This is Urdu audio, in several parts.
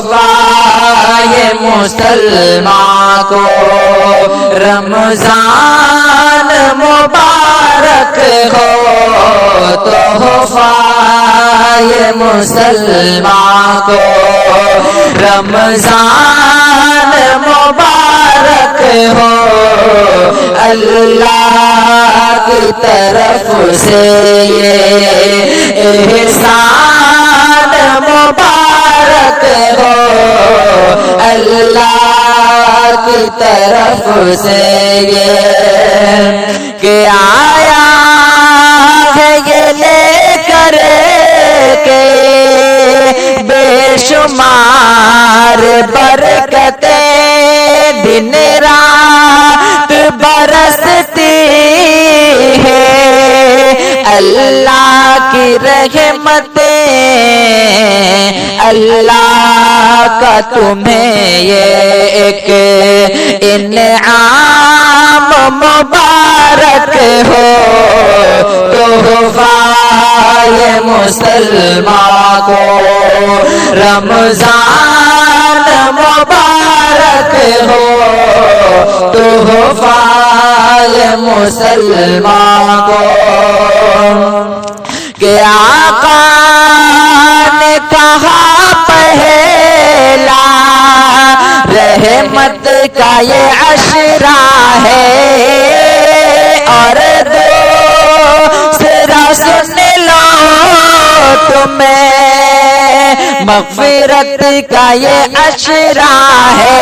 تحفہ مسلمان کو رمضان مبارک ہو، تحفہ مسلمان کو رمضان مبارک ہو، اللہ کی طرف سے یہ احسان مبارک ہو، اللہ کی طرف سے یہ کہ آیا ہے یہ لے کر کے بے شمار برکتیں، دن رات برستی ہے اللہ کی رحمتیں، اللہ کا تمہیں یہ ایک انعام مبارک ہو، تحفہ مسلمان کو رمضان مبارک ہو، تحفہ مسلمان کو کہ آقا نے کہا پہلا رحمت کا یہ عشرہ ہے، اور دوسرا سن لو تمہیں مغفرت کا یہ عشرہ ہے،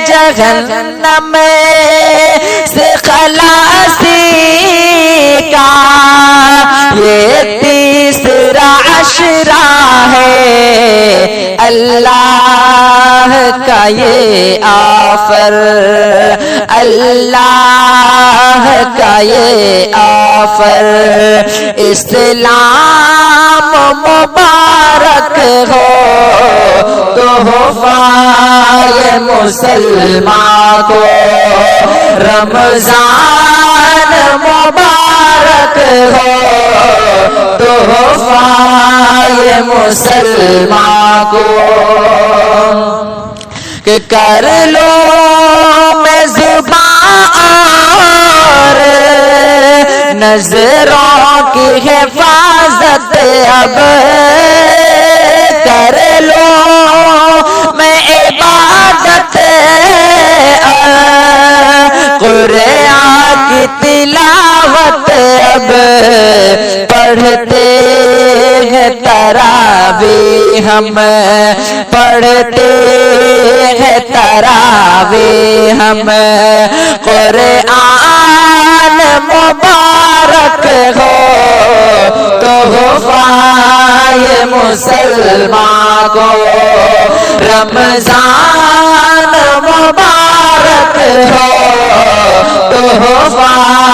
جہنم سے خلاصی کا یہ تیسرا عشرہ ہے، اللہ کا یہ آفر، اللہ کا یہ آفر، اسلام مبارک ہو، تحفہ مسلمان کو رمضان مبارک ہو، تحفہ مسلمان کو کہ کر لو میں زبان اور نظروں کی حفاظت، اب کر لو میں عبادت، قرآن کی تلاوت، اب پڑھتے ہیں تراویح، ہم پڑھتے ہیں تراویح، ہم قرآن مبارک ہو، تحفہ مسلمان کو رمضان مبارک ہو، تحفہ